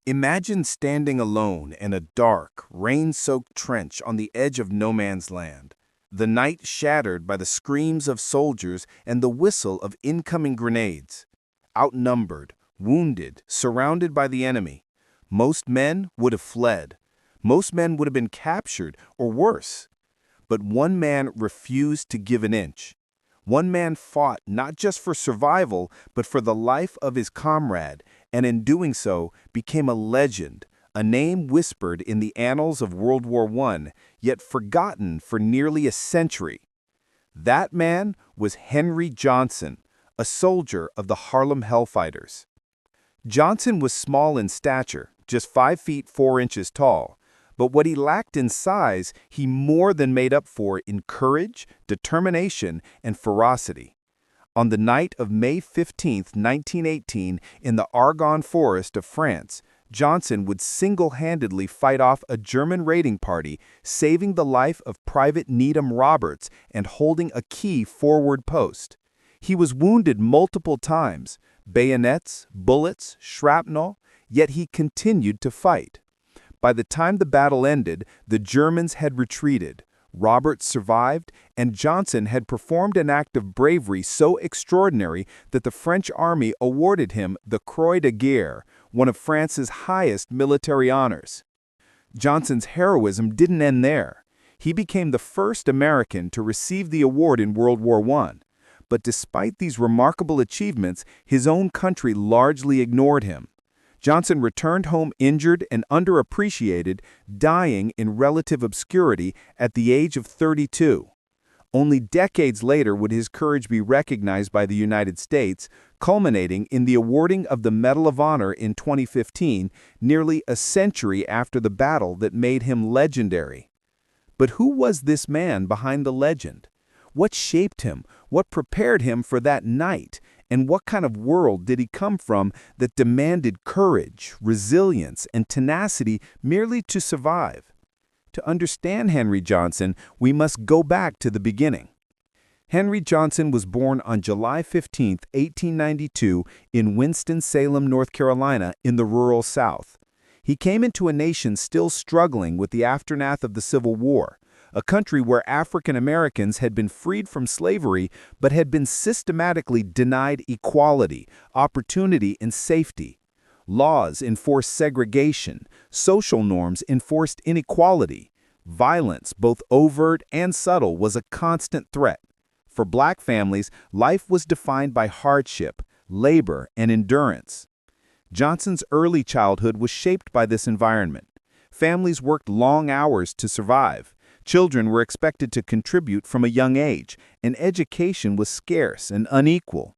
Imagine standing alone in a dark, rain-soaked trench on the edge of no man's land. The night shattered by the screams of soldiers and the whistle of incoming grenades. Outnumbered, wounded, surrounded by the enemy. Most men would have fled. Most men would have been captured, or worse. But one man refused to give an inch. One man fought not just for survival, but for the life of his comrade, and in doing so became a legend, a name whispered in the annals of World War I, yet forgotten for nearly a century. That man was Henry Johnson, a soldier of the Harlem Hellfighters. Johnson was small in stature, just 5 feet 4 inches tall, but what he lacked in size, he more than made up for in courage, determination, and ferocity. On the night of May 15, 1918, in the Argonne Forest of France, Johnson would single-handedly fight off a German raiding party, saving the life of Private Needham Roberts and holding a key forward post. He was wounded multiple times, bayonets, bullets, shrapnel, yet he continued to fight. By the time the battle ended, the Germans had retreated. Roberts survived, and Johnson had performed an act of bravery so extraordinary that the French army awarded him the Croix de Guerre, one of France's highest military honors. Johnson's heroism didn't end there. He became the first American to receive the award in World War I. But despite these remarkable achievements, his own country largely ignored him. Johnson returned home injured and underappreciated, dying in relative obscurity at the age of 32. Only decades later would his courage be recognized by the United States, culminating in the awarding of the Medal of Honor in 2015, nearly a century after the battle that made him legendary. But who was this man behind the legend? What shaped him? What prepared him for that night? And what kind of world did he come from that demanded courage, resilience, and tenacity merely to survive? To understand Henry Johnson, we must go back to the beginning. Henry Johnson was born on July 15, 1892, in Winston-Salem, North Carolina, in the rural South. He came into a nation still struggling with the aftermath of the Civil War, a country where African Americans had been freed from slavery but had been systematically denied equality, opportunity, and safety. Laws enforced segregation, social norms enforced inequality. Violence, both overt and subtle, was a constant threat. For Black families, life was defined by hardship, labor, and endurance. Johnson's early childhood was shaped by this environment. Families worked long hours to survive. Children were expected to contribute from a young age, and education was scarce and unequal.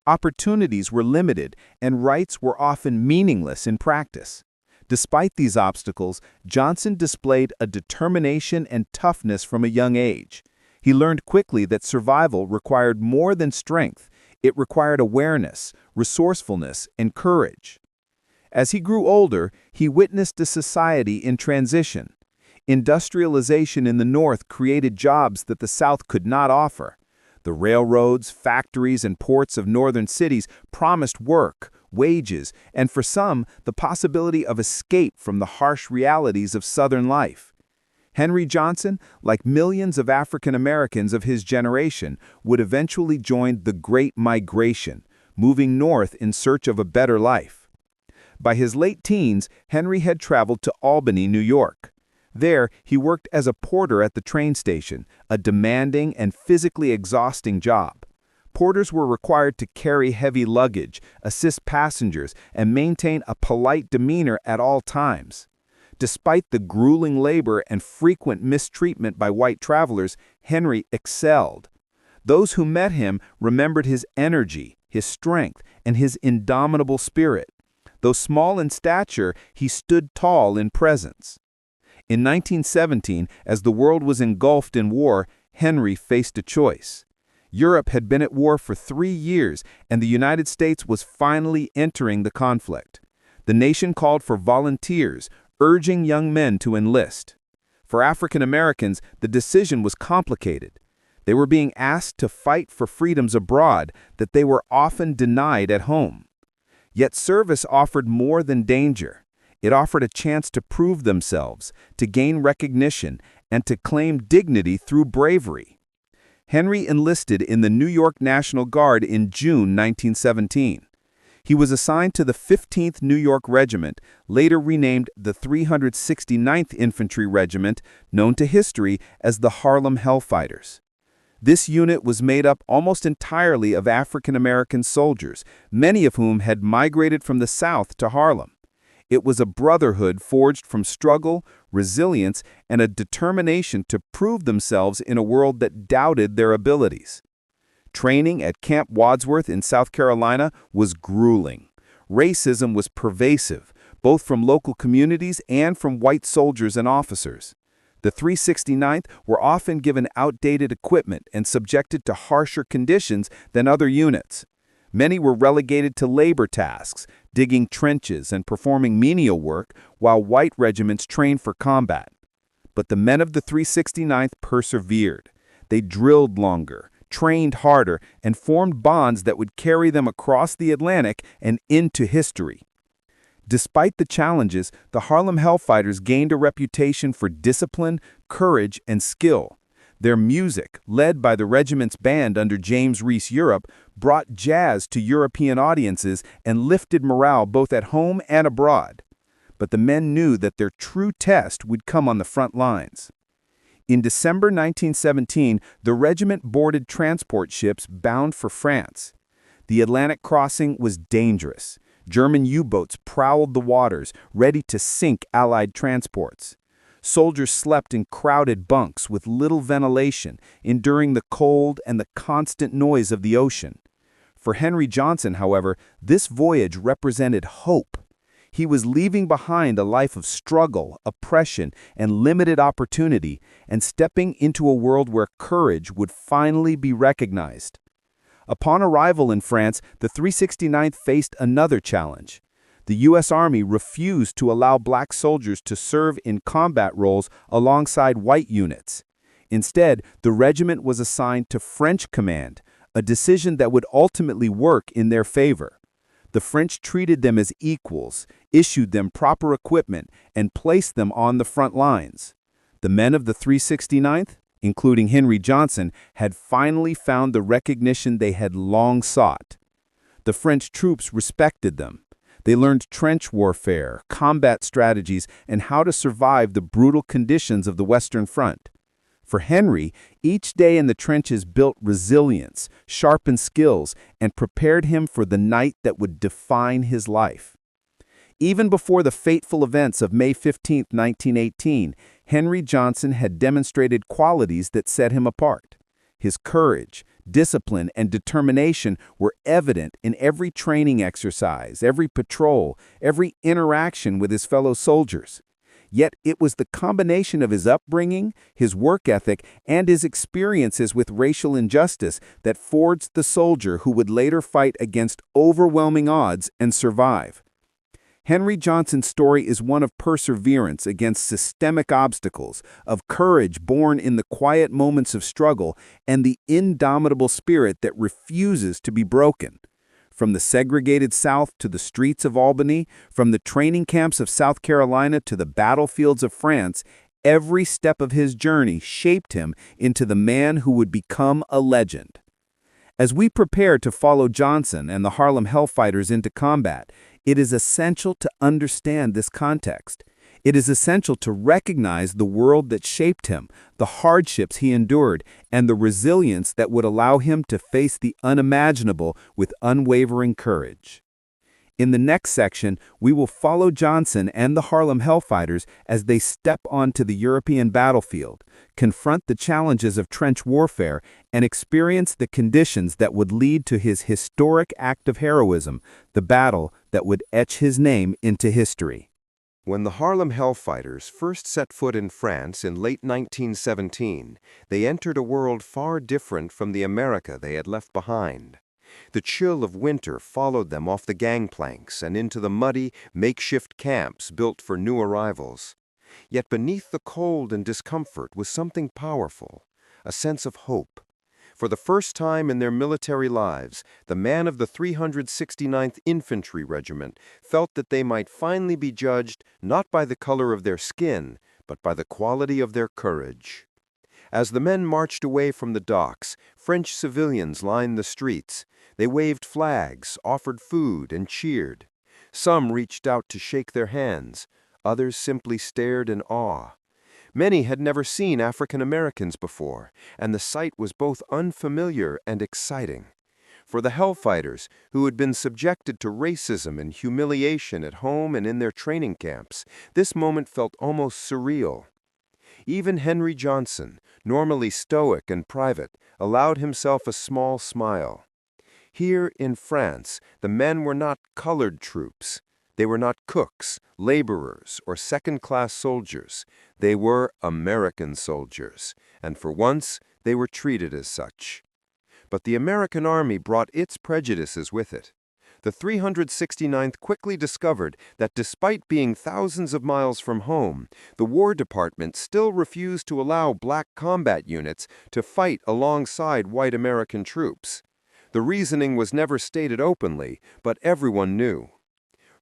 Opportunities were limited, and rights were often meaningless in practice. Despite these obstacles, Johnson displayed a determination and toughness from a young age. He learned quickly that survival required more than strength. It required awareness, resourcefulness, and courage. As he grew older, he witnessed a society in transition. Industrialization in the North created jobs that the South could not offer. The railroads, factories, and ports of northern cities promised work, wages, and for some, the possibility of escape from the harsh realities of Southern life. Henry Johnson, like millions of African Americans of his generation, would eventually join the Great Migration, moving north in search of a better life. By his late teens, Henry had traveled to Albany, New York. There, he worked as a porter at the train station, a demanding and physically exhausting job. Porters were required to carry heavy luggage, assist passengers, and maintain a polite demeanor at all times. Despite the grueling labor and frequent mistreatment by white travelers, Henry excelled. Those who met him remembered his energy, his strength, and his indomitable spirit. Though small in stature, he stood tall in presence. In 1917, as the world was engulfed in war, Henry faced a choice. Europe had been at war for 3 years, and the United States was finally entering the conflict. The nation called for volunteers, urging young men to enlist. For African Americans, the decision was complicated. They were being asked to fight for freedoms abroad that they were often denied at home. Yet service offered more than danger. It offered a chance to prove themselves, to gain recognition, and to claim dignity through bravery. Henry enlisted in the New York National Guard in June 1917. He was assigned to the 15th New York Regiment, later renamed the 369th Infantry Regiment, known to history as the Harlem Hellfighters. This unit was made up almost entirely of African-American soldiers, many of whom had migrated from the South to Harlem. It was a brotherhood forged from struggle, resilience, and a determination to prove themselves in a world that doubted their abilities. Training at Camp Wadsworth in South Carolina was grueling. Racism was pervasive, both from local communities and from white soldiers and officers. The 369th were often given outdated equipment and subjected to harsher conditions than other units. Many were relegated to labor tasks, digging trenches and performing menial work, while white regiments trained for combat. But the men of the 369th persevered. They drilled longer, trained harder, and formed bonds that would carry them across the Atlantic and into history. Despite the challenges, the Harlem Hellfighters gained a reputation for discipline, courage, and skill. Their music, led by the regiment's band under James Reese Europe, brought jazz to European audiences and lifted morale both at home and abroad. But the men knew that their true test would come on the front lines. In December 1917, the regiment boarded transport ships bound for France. The Atlantic crossing was dangerous. German U-boats prowled the waters, ready to sink Allied transports. Soldiers slept in crowded bunks with little ventilation, enduring the cold and the constant noise of the ocean. For Henry Johnson, however, this voyage represented hope. He was leaving behind a life of struggle, oppression, and limited opportunity, and stepping into a world where courage would finally be recognized. Upon arrival in France, the 369th faced another challenge. The U.S. Army refused to allow black soldiers to serve in combat roles alongside white units. Instead, the regiment was assigned to French command, a decision that would ultimately work in their favor. The French treated them as equals, issued them proper equipment, and placed them on the front lines. The men of the 369th, including Henry Johnson, had finally found the recognition they had long sought. The French troops respected them. They learned trench warfare, combat strategies, and how to survive the brutal conditions of the Western Front. For Henry, each day in the trenches built resilience, sharpened skills, and prepared him for the night that would define his life. Even before the fateful events of May 15, 1918, Henry Johnson had demonstrated qualities that set him apart. His courage, discipline, and determination were evident in every training exercise, every patrol, every interaction with his fellow soldiers. Yet it was the combination of his upbringing, his work ethic, and his experiences with racial injustice that forged the soldier who would later fight against overwhelming odds and survive. Henry Johnson's story is one of perseverance against systemic obstacles, of courage born in the quiet moments of struggle, and the indomitable spirit that refuses to be broken. From the segregated South to the streets of Albany, from the training camps of South Carolina to the battlefields of France, every step of his journey shaped him into the man who would become a legend. As we prepare to follow Johnson and the Harlem Hellfighters into combat, it is essential to understand this context. It is essential to recognize the world that shaped him, the hardships he endured, and the resilience that would allow him to face the unimaginable with unwavering courage. In the next section, we will follow Johnson and the Harlem Hellfighters as they step onto the European battlefield, confront the challenges of trench warfare, and experience the conditions that would lead to his historic act of heroism, the battle that would etch his name into history. When the Harlem Hellfighters first set foot in France in late 1917, they entered a world far different from the America they had left behind. The chill of winter followed them off the gangplanks and into the muddy, makeshift camps built for new arrivals. Yet beneath the cold and discomfort was something powerful, a sense of hope. For the first time in their military lives, the man of the 369th Infantry Regiment felt that they might finally be judged not by the color of their skin, but by the quality of their courage. As the men marched away from the docks, French civilians lined the streets. They waved flags, offered food, and cheered. Some reached out to shake their hands. Others simply stared in awe. Many had never seen African Americans before, and the sight was both unfamiliar and exciting. For the Hellfighters, who had been subjected to racism and humiliation at home and in their training camps, this moment felt almost surreal. Even Henry Johnson, normally stoic and private, allowed himself a small smile. Here in France, the men were not colored troops. They were not cooks, laborers, or second-class soldiers. They were American soldiers, and for once, they were treated as such. But the American Army brought its prejudices with it. The 369th quickly discovered that despite being thousands of miles from home, the War Department still refused to allow black combat units to fight alongside white American troops. The reasoning was never stated openly, but everyone knew.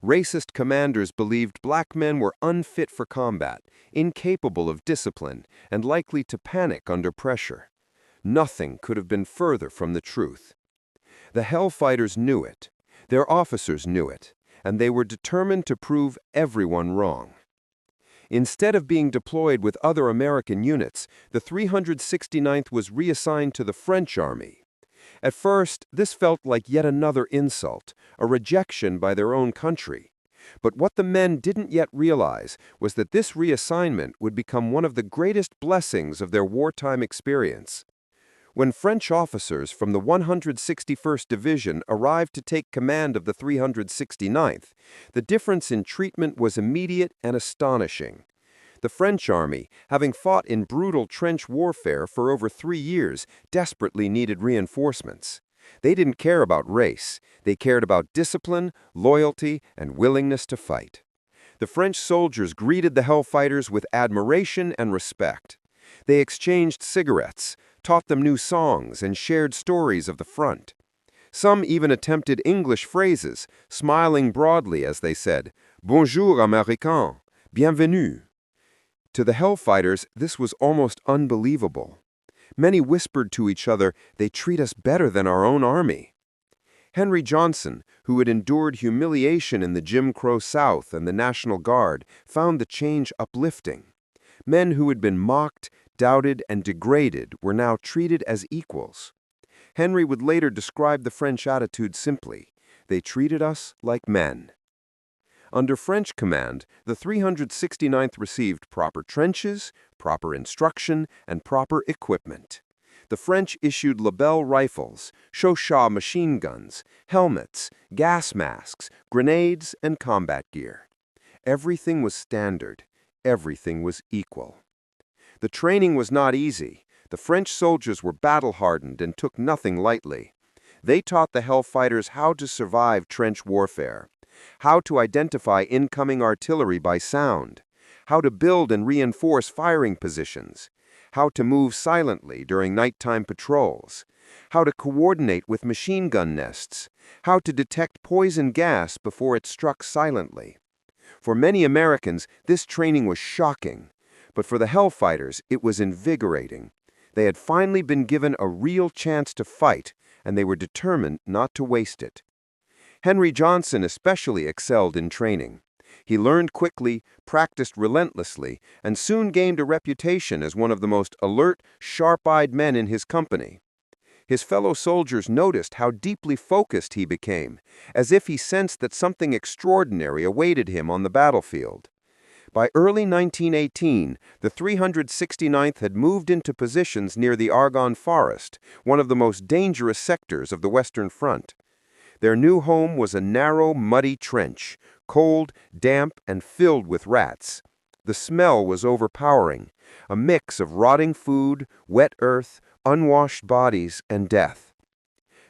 Racist commanders believed black men were unfit for combat, incapable of discipline, and likely to panic under pressure. Nothing could have been further from the truth. The Hellfighters knew it. Their officers knew it, and they were determined to prove everyone wrong. Instead of being deployed with other American units, the 369th was reassigned to the French Army. At first, this felt like yet another insult, a rejection by their own country. But what the men didn't yet realize was that this reassignment would become one of the greatest blessings of their wartime experience. When French officers from the 161st Division arrived to take command of the 369th, the difference in treatment was immediate and astonishing. The French army, having fought in brutal trench warfare for over 3 years, desperately needed reinforcements. They didn't care about race. They cared about discipline, loyalty, and willingness to fight. The French soldiers greeted the Hellfighters with admiration and respect. They exchanged cigarettes, taught them new songs, and shared stories of the front. Some even attempted English phrases, smiling broadly as they said, "Bonjour, Américain, bienvenue." To the Hellfighters, this was almost unbelievable. Many whispered to each other, "They treat us better than our own army." Henry Johnson, who had endured humiliation in the Jim Crow South and the National Guard, found the change uplifting. Men who had been mocked, doubted, and degraded were now treated as equals. Henry would later describe the French attitude simply, "They treated us like men." Under French command, the 369th received proper trenches, proper instruction, and proper equipment. The French issued Lebel rifles, Chauchat machine guns, helmets, gas masks, grenades, and combat gear. Everything was standard. Everything was equal. The training was not easy. The French soldiers were battle-hardened and took nothing lightly. They taught the Hellfighters how to survive trench warfare, how to identify incoming artillery by sound, how to build and reinforce firing positions, how to move silently during nighttime patrols, how to coordinate with machine gun nests, how to detect poison gas before it struck silently. For many Americans, this training was shocking, but for the Hellfighters, it was invigorating. They had finally been given a real chance to fight, and they were determined not to waste it. Henry Johnson especially excelled in training. He learned quickly, practiced relentlessly, and soon gained a reputation as one of the most alert, sharp-eyed men in his company. His fellow soldiers noticed how deeply focused he became, as if he sensed that something extraordinary awaited him on the battlefield. By early 1918, the 369th had moved into positions near the Argonne Forest, one of the most dangerous sectors of the Western Front. Their new home was a narrow, muddy trench, cold, damp, and filled with rats. The smell was overpowering, a mix of rotting food, wet earth, unwashed bodies, and death.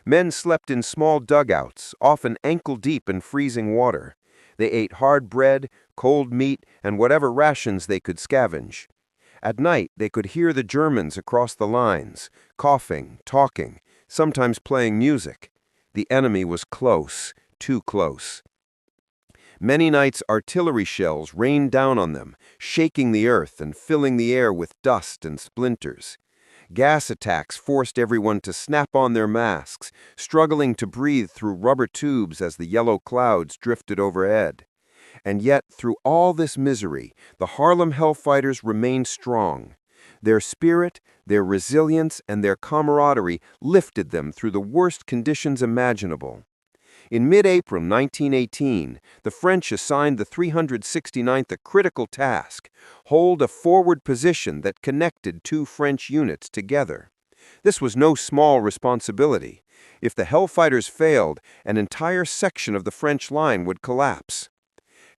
Men slept in small dugouts, often ankle-deep in freezing water. They ate hard bread, cold meat, and whatever rations they could scavenge. At night, they could hear the Germans across the lines, coughing, talking, sometimes playing music. The enemy was close, too close. Many nights artillery shells rained down on them, shaking the earth and filling the air with dust and splinters. Gas attacks forced everyone to snap on their masks, struggling to breathe through rubber tubes as the yellow clouds drifted overhead. And yet, through all this misery, the Harlem Hellfighters remained strong. Their spirit, their resilience, and their camaraderie lifted them through the worst conditions imaginable. In mid-April 1918, the French assigned the 369th a critical task: hold a forward position that connected two French units together. This was no small responsibility. If the Hellfighters failed, an entire section of the French line would collapse.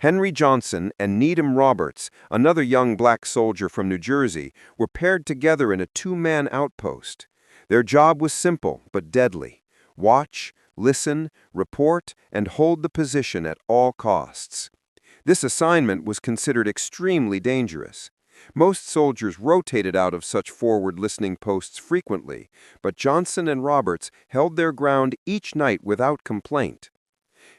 Henry Johnson and Needham Roberts, another young black soldier from New Jersey, were paired together in a two-man outpost. Their job was simple but deadly: watch, listen, report, and hold the position at all costs. This assignment was considered extremely dangerous. Most soldiers rotated out of such forward listening posts frequently, but Johnson and Roberts held their ground each night without complaint.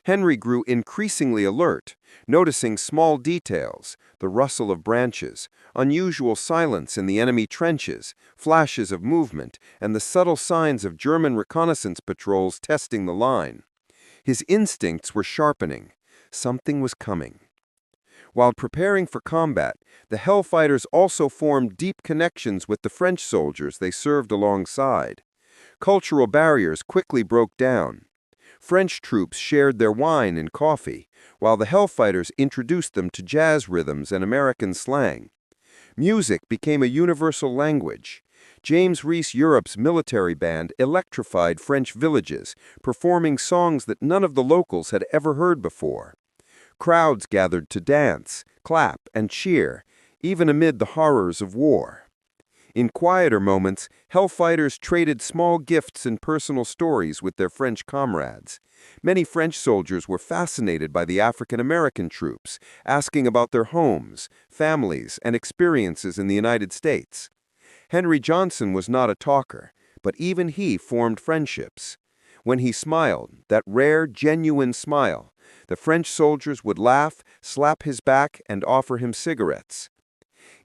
Henry grew increasingly alert, noticing small details: the rustle of branches, unusual silence in the enemy trenches, flashes of movement, and the subtle signs of German reconnaissance patrols testing the line. His instincts were sharpening. Something was coming. While preparing for combat, the Hellfighters also formed deep connections with the French soldiers they served alongside. Cultural barriers quickly broke down. French troops shared their wine and coffee, while the Hellfighters introduced them to jazz rhythms and American slang. Music became a universal language. James Reese Europe's military band electrified French villages, performing songs that none of the locals had ever heard before. Crowds gathered to dance, clap, and cheer, even amid the horrors of war. In quieter moments, Hellfighters traded small gifts and personal stories with their French comrades. Many French soldiers were fascinated by the African American troops, asking about their homes, families, and experiences in the United States. Henry Johnson was not a talker, but even he formed friendships. When he smiled, that rare, genuine smile, the French soldiers would laugh, slap his back, and offer him cigarettes.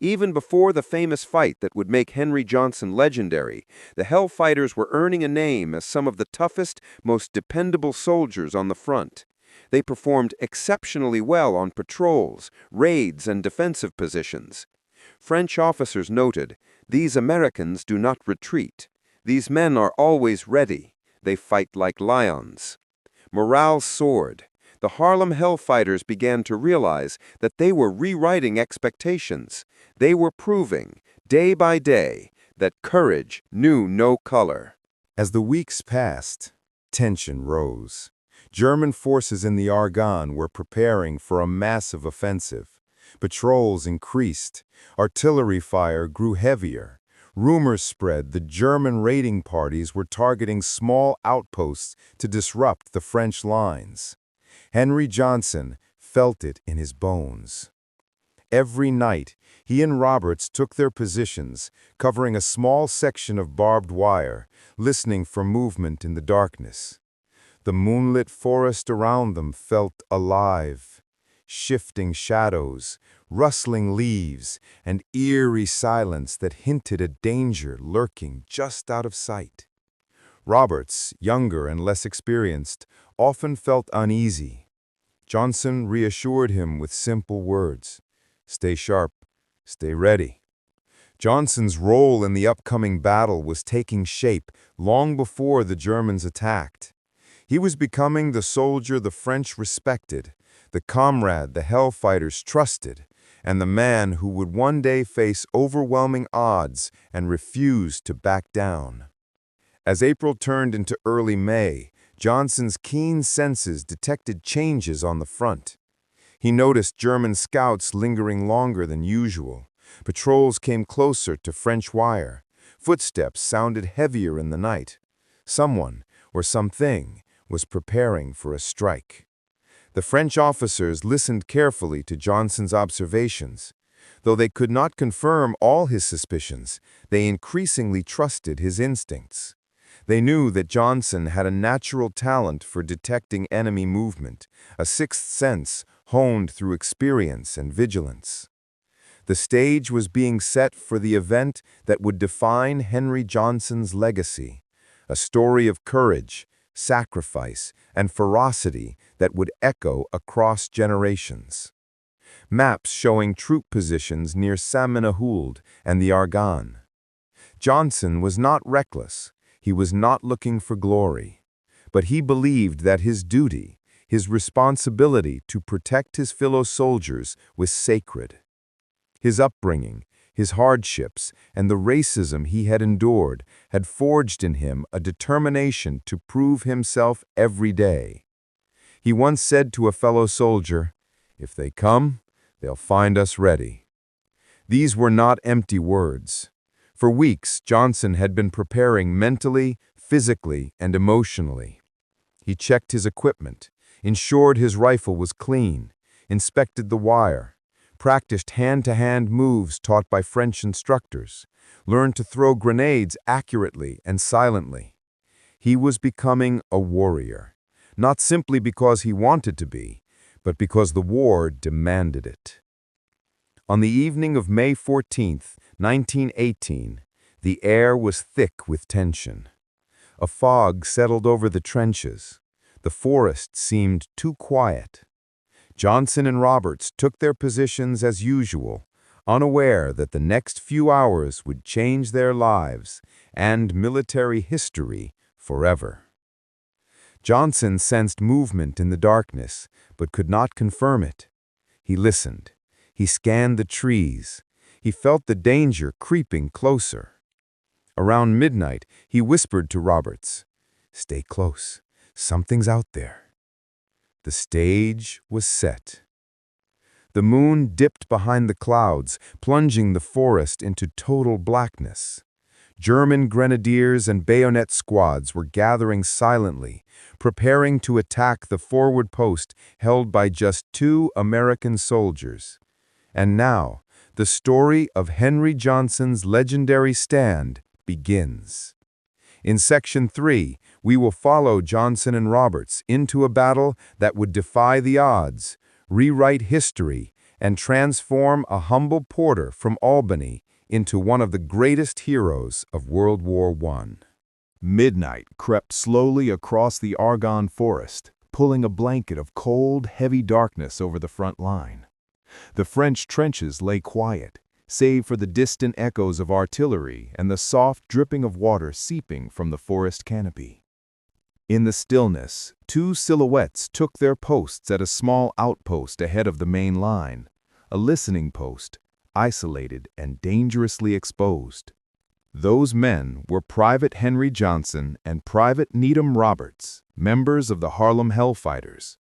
Even before the famous fight that would make Henry Johnson legendary, the Hellfighters were earning a name as some of the toughest, most dependable soldiers on the front. They performed exceptionally well on patrols, raids, and defensive positions. French officers noted, "These Americans do not retreat. These men are always ready. They fight like lions." Morale soared. The Harlem Hellfighters began to realize that they were rewriting expectations. They were proving, day by day, that courage knew no color. As the weeks passed, tension rose. German forces in the Argonne were preparing for a massive offensive. Patrols increased. Artillery fire grew heavier. Rumors spread the German raiding parties were targeting small outposts to disrupt the French lines. Henry Johnson felt it in his bones. Every night, he and Roberts took their positions, covering a small section of barbed wire, listening for movement in the darkness. The moonlit forest around them felt alive. Shifting shadows, rustling leaves, and eerie silence that hinted at danger lurking just out of sight. Roberts, younger and less experienced, often felt uneasy. Johnson reassured him with simple words: "Stay sharp, stay ready." Johnson's role in the upcoming battle was taking shape long before the Germans attacked. He was becoming the soldier the French respected, the comrade the Hellfighters trusted, and the man who would one day face overwhelming odds and refuse to back down. As April turned into early May, Johnson's keen senses detected changes on the front. He noticed German scouts lingering longer than usual. Patrols came closer to French wire. Footsteps sounded heavier in the night. Someone, or something, was preparing for a strike. The French officers listened carefully to Johnson's observations. Though they could not confirm all his suspicions, they increasingly trusted his instincts. They knew that Johnson had a natural talent for detecting enemy movement, a sixth sense honed through experience and vigilance. The stage was being set for the event that would define Henry Johnson's legacy, a story of courage, sacrifice, and ferocity that would echo across generations. Maps showing troop positions near Saminahould and the Argonne. Johnson was not reckless. He was not looking for glory. But he believed that his duty, his responsibility to protect his fellow soldiers was sacred. His upbringing, his hardships, and the racism he had endured had forged in him a determination to prove himself every day. He once said to a fellow soldier, "If they come, they'll find us ready." These were not empty words. For weeks, Johnson had been preparing mentally, physically, and emotionally. He checked his equipment, ensured his rifle was clean, inspected the wire, practiced hand-to-hand moves taught by French instructors, learned to throw grenades accurately and silently. He was becoming a warrior, not simply because he wanted to be, but because the war demanded it. On the evening of May 14, 1918, the air was thick with tension. A fog settled over the trenches. The forest seemed too quiet. Johnson and Roberts took their positions as usual, unaware that the next few hours would change their lives and military history forever. Johnson sensed movement in the darkness, but could not confirm it. He listened. He scanned the trees. He felt the danger creeping closer. Around midnight, he whispered to Roberts, "Stay close. Something's out there." The stage was set. The moon dipped behind the clouds, plunging the forest into total blackness. German grenadiers and bayonet squads were gathering silently, preparing to attack the forward post held by just 2 American soldiers. And now, the story of Henry Johnson's legendary stand begins. In Section 3, we will follow Johnson and Roberts into a battle that would defy the odds, rewrite history, and transform a humble porter from Albany into one of the greatest heroes of World War I. Midnight crept slowly across the Argonne forest, pulling a blanket of cold, heavy darkness over the front line. The French trenches lay quiet, save for the distant echoes of artillery and the soft dripping of water seeping from the forest canopy. In the stillness, 2 silhouettes took their posts at a small outpost ahead of the main line, a listening post, isolated and dangerously exposed. Those men were Private Henry Johnson and Private Needham Roberts, members of the Harlem Hellfighters.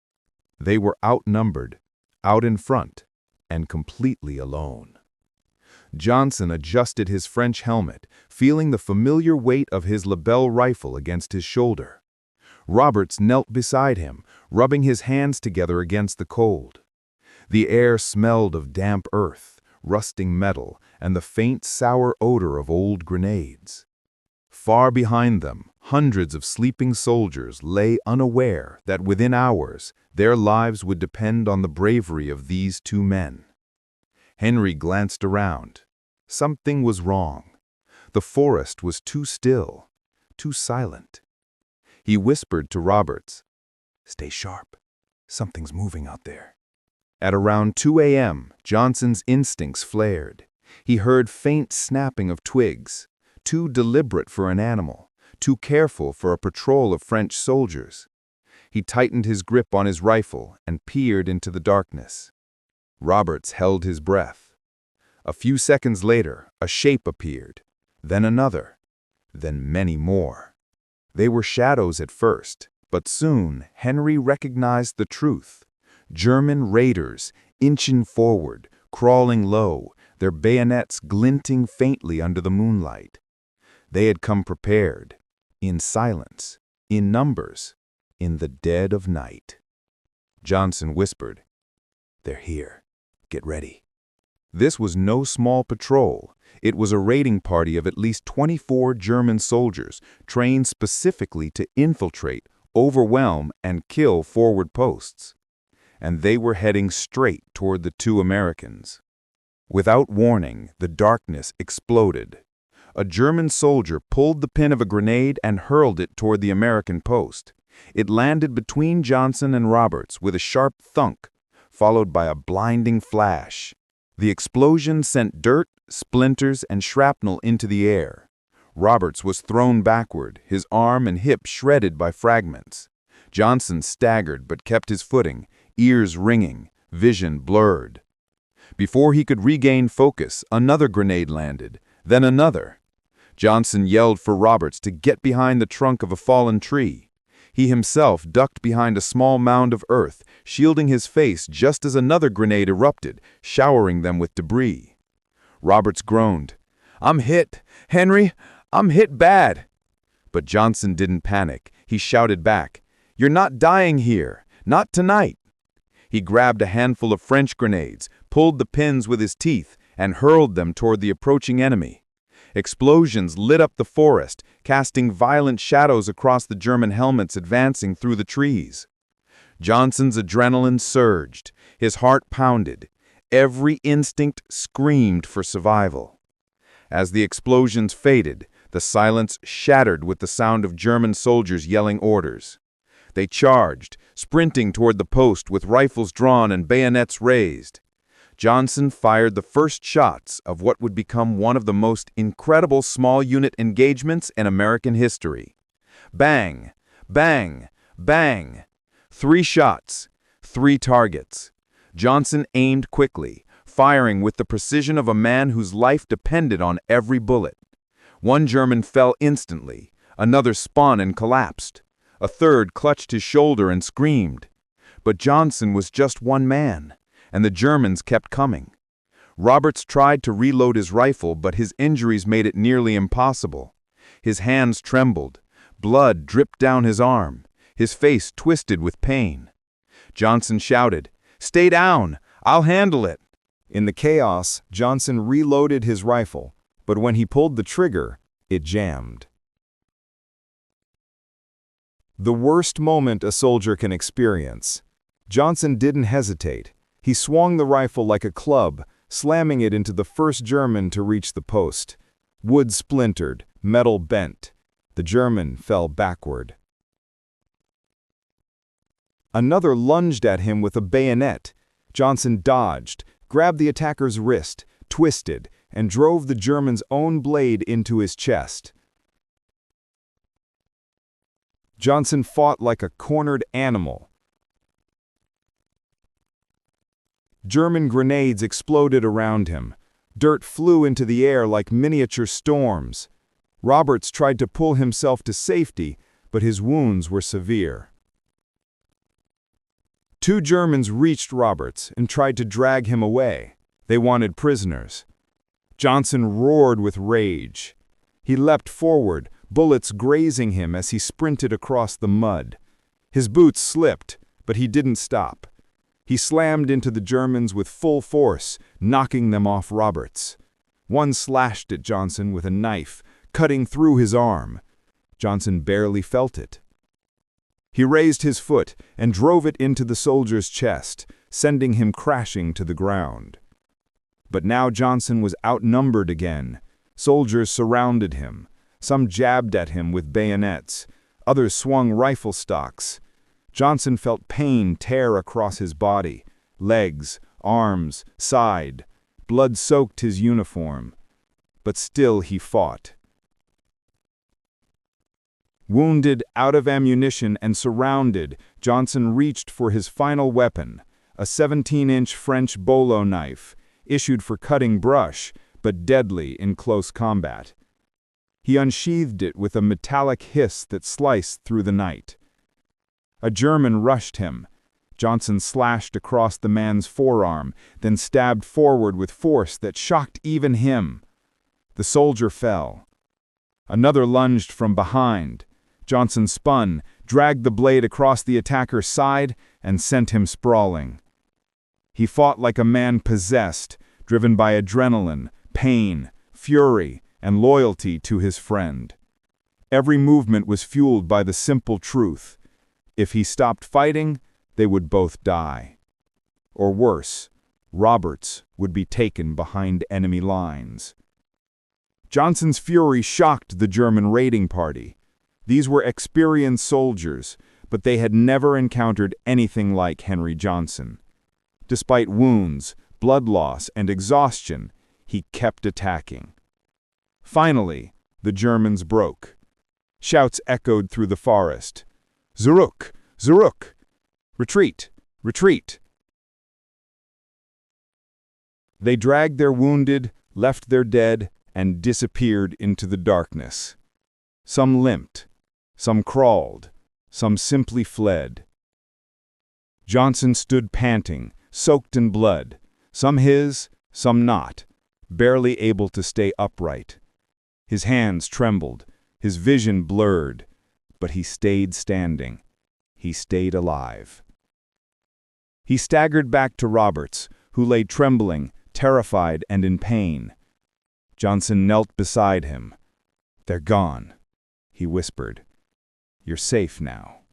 They were outnumbered, out in front, and completely alone. Johnson adjusted his French helmet, feeling the familiar weight of his Lebel rifle against his shoulder. Roberts knelt beside him, rubbing his hands together against the cold. The air smelled of damp earth, rusting metal, and the faint sour odor of old grenades. Far behind them, hundreds of sleeping soldiers lay unaware that within hours their lives would depend on the bravery of these 2 men. Henry glanced around. Something was wrong. The forest was too still, too silent. He whispered to Roberts, "Stay sharp. Something's moving out there." At around 2 a.m., Johnson's instincts flared. He heard faint snapping of twigs, too deliberate for an animal, too careful for a patrol of French soldiers. He tightened his grip on his rifle and peered into the darkness. Roberts held his breath. A few seconds later, a shape appeared, then another, then many more. They were shadows at first, but soon Henry recognized the truth. German raiders, inching forward, crawling low, their bayonets glinting faintly under the moonlight. They had come prepared, in silence, in numbers, in the dead of night. Johnson whispered, "They're here. Get ready." This was no small patrol. It was a raiding party of at least 24 German soldiers trained specifically to infiltrate, overwhelm, and kill forward posts. And they were heading straight toward the two Americans. Without warning, the darkness exploded. A German soldier pulled the pin of a grenade and hurled it toward the American post. It landed between Johnson and Roberts with a sharp thunk, followed by a blinding flash. The explosion sent dirt, splinters, and shrapnel into the air. Roberts was thrown backward, his arm and hip shredded by fragments. Johnson staggered but kept his footing, ears ringing, vision blurred. Before he could regain focus, another grenade landed, then another. Johnson yelled for Roberts to get behind the trunk of a fallen tree. He himself ducked behind a small mound of earth, shielding his face just as another grenade erupted, showering them with debris. Roberts groaned, "I'm hit, Henry, I'm hit bad." But Johnson didn't panic. He shouted back, "You're not dying here, not tonight." He grabbed a handful of French grenades, pulled the pins with his teeth, and hurled them toward the approaching enemy. Explosions lit up the forest, casting violent shadows across the German helmets advancing through the trees. Johnson's adrenaline surged. His heart pounded. Every instinct screamed for survival. As the explosions faded, the silence shattered with the sound of German soldiers yelling orders. They charged, sprinting toward the post with rifles drawn and bayonets raised. Johnson fired the first shots of what would become one of the most incredible small-unit engagements in American history. Bang! Bang! Bang! 3 shots, 3 targets. Johnson aimed quickly, firing with the precision of a man whose life depended on every bullet. One German fell instantly, another spun and collapsed. A third clutched his shoulder and screamed. But Johnson was just one man, and the Germans kept coming. Roberts tried to reload his rifle, but his injuries made it nearly impossible. His hands trembled. Blood dripped down his arm. His face twisted with pain. Johnson shouted, "Stay down! I'll handle it!" In the chaos, Johnson reloaded his rifle, but when he pulled the trigger, it jammed. The worst moment a soldier can experience. Johnson didn't hesitate. He swung the rifle like a club, slamming it into the first German to reach the post. Wood splintered, metal bent. The German fell backward. Another lunged at him with a bayonet. Johnson dodged, grabbed the attacker's wrist, twisted, and drove the German's own blade into his chest. Johnson fought like a cornered animal. German grenades exploded around him. Dirt flew into the air like miniature storms. Roberts tried to pull himself to safety, but his wounds were severe. 2 Germans reached Roberts and tried to drag him away. They wanted prisoners. Johnson roared with rage. He leapt forward, bullets grazing him as he sprinted across the mud. His boots slipped, but he didn't stop. He slammed into the Germans with full force, knocking them off Roberts. One slashed at Johnson with a knife, cutting through his arm. Johnson barely felt it. He raised his foot and drove it into the soldier's chest, sending him crashing to the ground. But now Johnson was outnumbered again. Soldiers surrounded him. Some jabbed at him with bayonets. Others swung rifle stocks. Johnson felt pain tear across his body, legs, arms, side. Blood soaked his uniform. But still he fought. Wounded, out of ammunition, and surrounded, Johnson reached for his final weapon, a 17-inch French bolo knife, issued for cutting brush, but deadly in close combat. He unsheathed it with a metallic hiss that sliced through the night. A German rushed him. Johnson slashed across the man's forearm, then stabbed forward with force that shocked even him. The soldier fell. Another lunged from behind. Johnson spun, dragged the blade across the attacker's side, and sent him sprawling. He fought like a man possessed, driven by adrenaline, pain, fury, and loyalty to his friend. Every movement was fueled by the simple truth: if he stopped fighting, they would both die. Or worse, Roberts would be taken behind enemy lines. Johnson's fury shocked the German raiding party. These were experienced soldiers, but they had never encountered anything like Henry Johnson. Despite wounds, blood loss, and exhaustion, he kept attacking. Finally, the Germans broke. Shouts echoed through the forest. "Zurück! Zurück! Retreat! Retreat!" They dragged their wounded, left their dead, and disappeared into the darkness. Some limped, some crawled, some simply fled. Johnson stood panting, soaked in blood, some his, some not, barely able to stay upright. His hands trembled, his vision blurred, but he stayed standing. He stayed alive. He staggered back to Roberts, who lay trembling, terrified, and in pain. Johnson knelt beside him. "They're gone," he whispered. "You're safe now."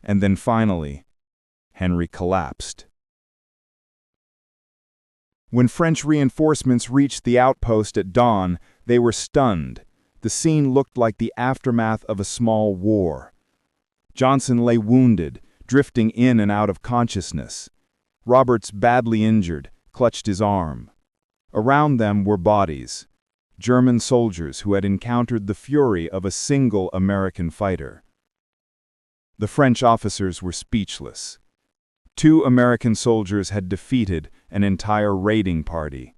And then finally, Henry collapsed. When French reinforcements reached the outpost at dawn, they were stunned. The scene looked like the aftermath of a small war. Johnson lay wounded, drifting in and out of consciousness. Roberts, badly injured, clutched his arm. Around them were bodies, German soldiers who had encountered the fury of a single American fighter. The French officers were speechless. 2 American soldiers had defeated an entire raiding party.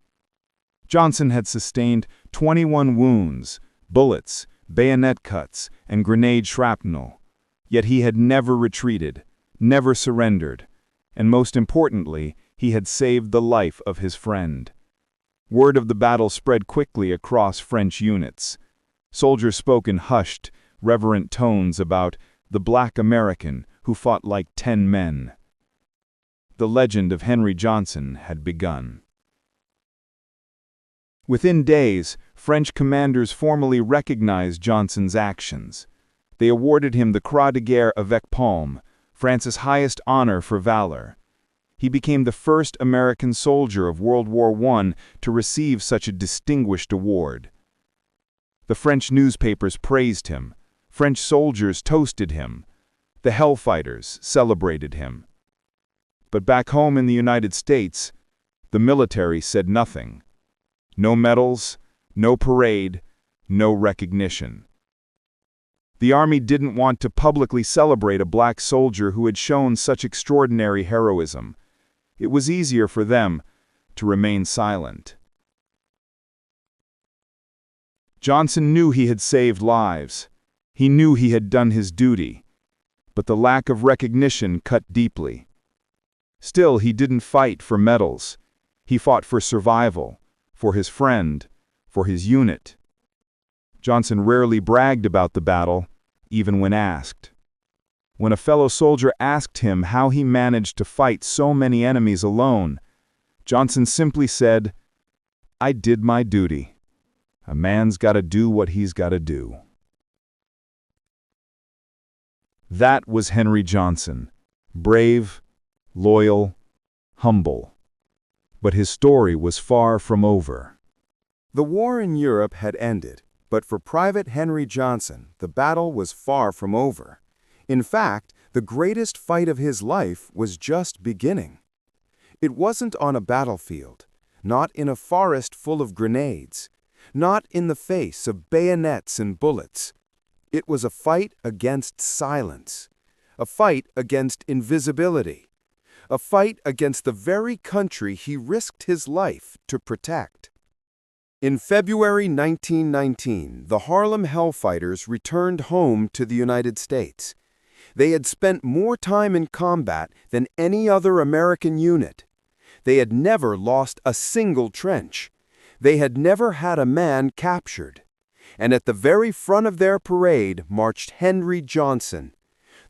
Johnson had sustained 21 wounds, bullets, bayonet cuts, and grenade shrapnel. Yet he had never retreated, never surrendered, and most importantly, he had saved the life of his friend. Word of the battle spread quickly across French units. Soldiers spoke in hushed, reverent tones about the Black American who fought like 10 men. The legend of Henry Johnson had begun. Within days, French commanders formally recognized Johnson's actions. They awarded him the Croix de Guerre avec Palme, France's highest honor for valor. He became the first American soldier of World War I to receive such a distinguished award. The French newspapers praised him. French soldiers toasted him. The Hellfighters celebrated him. But back home in the United States, the military said nothing. No medals, no parade, no recognition. The Army didn't want to publicly celebrate a black soldier who had shown such extraordinary heroism. It was easier for them to remain silent. Johnson knew he had saved lives. He knew he had done his duty. But the lack of recognition cut deeply. Still, he didn't fight for medals. He fought for survival, for his friend, for his unit. Johnson rarely bragged about the battle, even when asked. When a fellow soldier asked him how he managed to fight so many enemies alone, Johnson simply said, "I did my duty. A man's got to do what he's got to do." That was Henry Johnson, brave, loyal, humble. But his story was far from over. The war in Europe had ended, but for Private Henry Johnson, the battle was far from over. In fact, the greatest fight of his life was just beginning. It wasn't on a battlefield, not in a forest full of grenades, not in the face of bayonets and bullets. It was a fight against silence, a fight against invisibility, a fight against the very country he risked his life to protect. In February 1919, the Harlem Hellfighters returned home to the United States. They had spent more time in combat than any other American unit. They had never lost a single trench. They had never had a man captured. And at the very front of their parade marched Henry Johnson.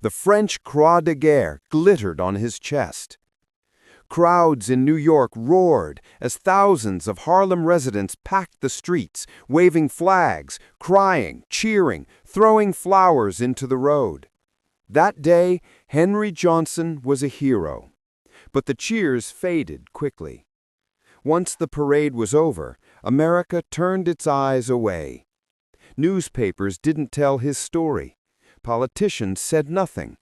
The French Croix de Guerre glittered on his chest. Crowds in New York roared as thousands of Harlem residents packed the streets, waving flags, crying, cheering, throwing flowers into the road. That day, Henry Johnson was a hero. But the cheers faded quickly. Once the parade was over, America turned its eyes away. Newspapers didn't tell his story. Politicians said nothing.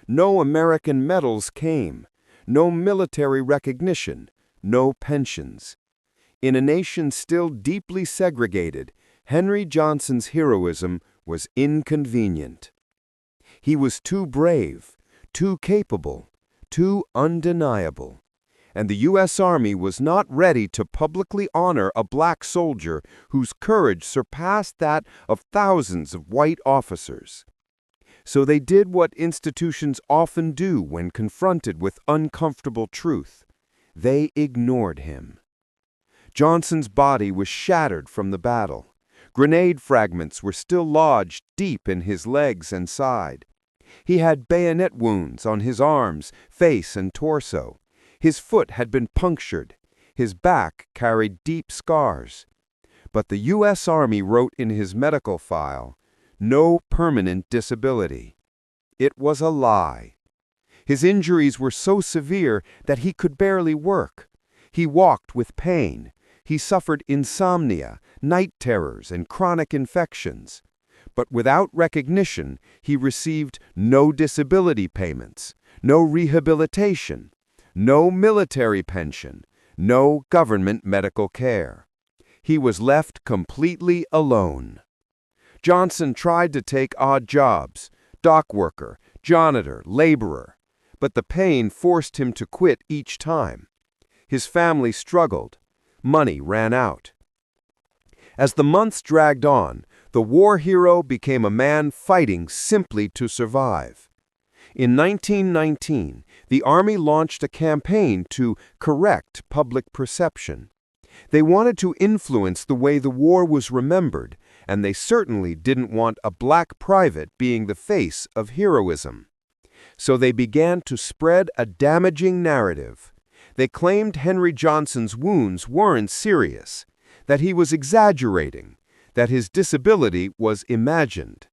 No American medals came. No military recognition. No pensions. In a nation still deeply segregated, Henry Johnson's heroism was inconvenient. He was too brave, too capable, too undeniable. And the U.S. Army was not ready to publicly honor a black soldier whose courage surpassed that of thousands of white officers. So they did what institutions often do when confronted with uncomfortable truth. They ignored him. Johnson's body was shattered from the battle. Grenade fragments were still lodged deep in his legs and side. He had bayonet wounds on his arms, face, and torso. His foot had been punctured. His back carried deep scars. But the U.S. Army wrote in his medical file, "No permanent disability." It was a lie. His injuries were so severe that he could barely work. He walked with pain. He suffered insomnia, night terrors, and chronic infections. But without recognition, he received no disability payments, no rehabilitation, no military pension, no government medical care. He was left completely alone. Johnson tried to take odd jobs, dock worker, janitor, laborer, but the pain forced him to quit each time. His family struggled. Money ran out. As the months dragged on, the war hero became a man fighting simply to survive. In 1919, the Army launched a campaign to correct public perception. They wanted to influence the way the war was remembered, and they certainly didn't want a black private being the face of heroism. So they began to spread a damaging narrative. They claimed Henry Johnson's wounds weren't serious, that he was exaggerating, that his disability was imagined.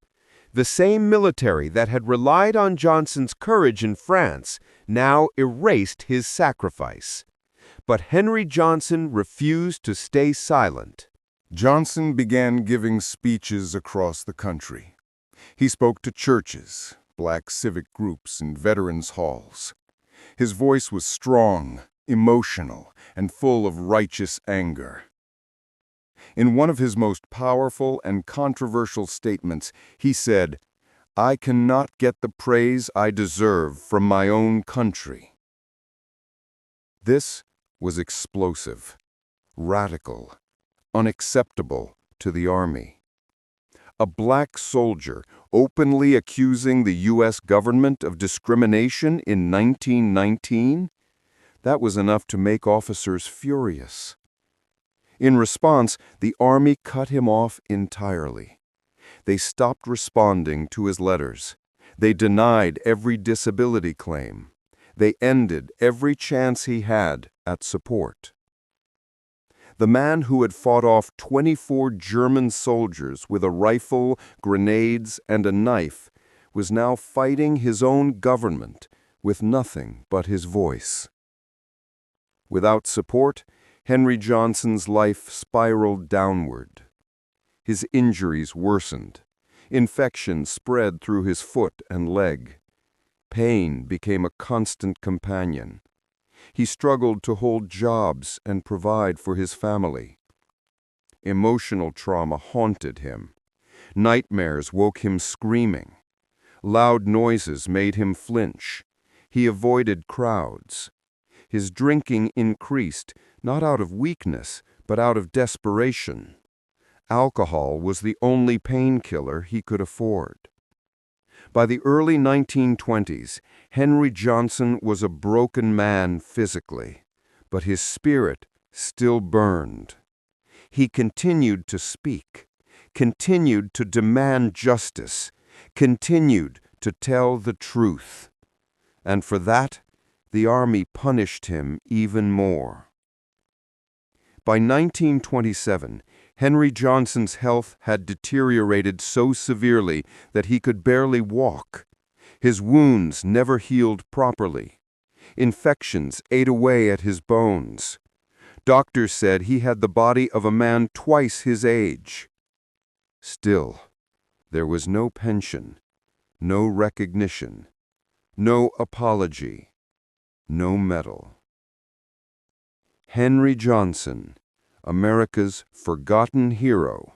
The same military that had relied on Johnson's courage in France now erased his sacrifice. But Henry Johnson refused to stay silent. Johnson began giving speeches across the country. He spoke to churches, black civic groups, and veterans' halls. His voice was strong, emotional, and full of righteous anger. In one of his most powerful and controversial statements, he said, "I cannot get the praise I deserve from my own country." This was explosive, radical, unacceptable to the Army. A black soldier openly accusing the U.S. government of discrimination in 1919? That was enough to make officers furious. In response, the Army cut him off entirely. They stopped responding to his letters. They denied every disability claim. They ended every chance he had at support. The man who had fought off 24 German soldiers with a rifle, grenades, and a knife was now fighting his own government with nothing but his voice. Without support, Henry Johnson's life spiraled downward. His injuries worsened. Infection spread through his foot and leg. Pain became a constant companion. He struggled to hold jobs and provide for his family. Emotional trauma haunted him. Nightmares woke him screaming. Loud noises made him flinch. He avoided crowds. His drinking increased, not out of weakness, but out of desperation. Alcohol was the only painkiller he could afford. By the early 1920s, Henry Johnson was a broken man physically, but his spirit still burned. He continued to speak, continued to demand justice, continued to tell the truth. And for that, the army punished him even more. By 1927, Henry Johnson's health had deteriorated so severely that he could barely walk. His wounds never healed properly. Infections ate away at his bones. Doctors said he had the body of a man twice his age. Still, there was no pension, no recognition, no apology, no medal. Henry Johnson, America's forgotten hero,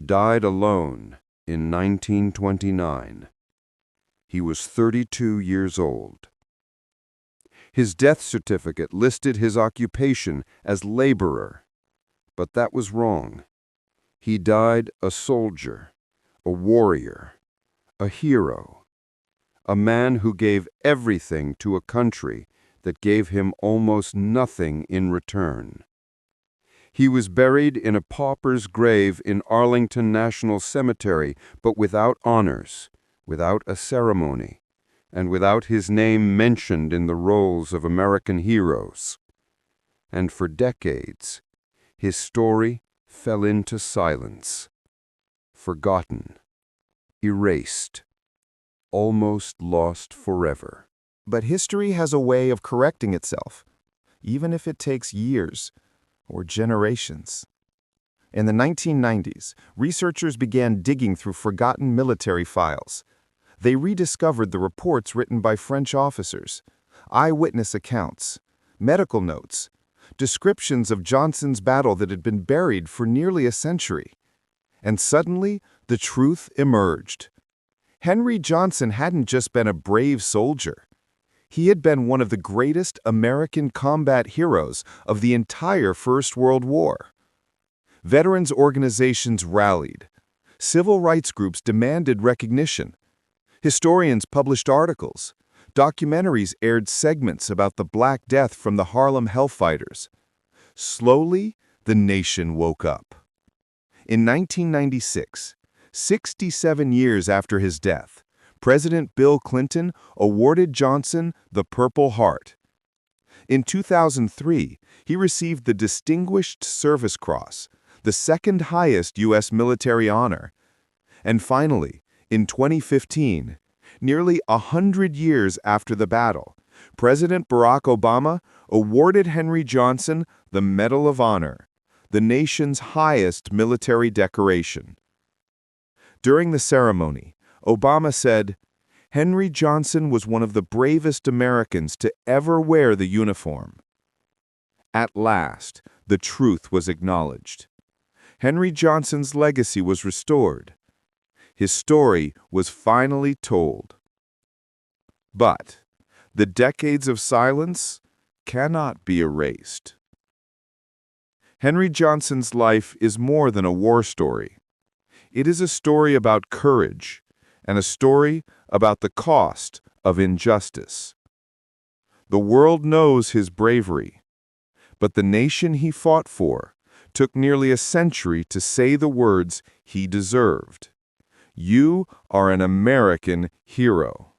died alone in 1929. He was 32 years old. His death certificate listed his occupation as laborer, but that was wrong. He died a soldier, a warrior, a hero, a man who gave everything to a country that gave him almost nothing in return. He was buried in a pauper's grave in Arlington National Cemetery, but without honors, without a ceremony, and without his name mentioned in the rolls of American heroes. And for decades, his story fell into silence, forgotten, erased, almost lost forever. But history has a way of correcting itself, even if it takes years or generations. In the 1990s, researchers began digging through forgotten military files. They rediscovered the reports written by French officers, eyewitness accounts, medical notes, descriptions of Johnson's battle that had been buried for nearly a century. And suddenly, the truth emerged. Henry Johnson hadn't just been a brave soldier. He had been one of the greatest American combat heroes of the entire First World War. Veterans organizations rallied. Civil rights groups demanded recognition. Historians published articles. Documentaries aired segments about the Black Death from the Harlem Hellfighters. Slowly, the nation woke up. In 1996, 67 years after his death, President Bill Clinton awarded Johnson the Purple Heart. In 2003, he received the Distinguished Service Cross, the second highest U.S. military honor. And finally, in 2015, nearly 100 years after the battle, President Barack Obama awarded Henry Johnson the Medal of Honor, the nation's highest military decoration. During the ceremony, Obama said, "Henry Johnson was one of the bravest Americans to ever wear the uniform." At last, the truth was acknowledged. Henry Johnson's legacy was restored. His story was finally told. But the decades of silence cannot be erased. Henry Johnson's life is more than a war story. It is a story about courage and a story about the cost of injustice. The world knows his bravery, but the nation he fought for took nearly a century to say the words he deserved. You are an American hero.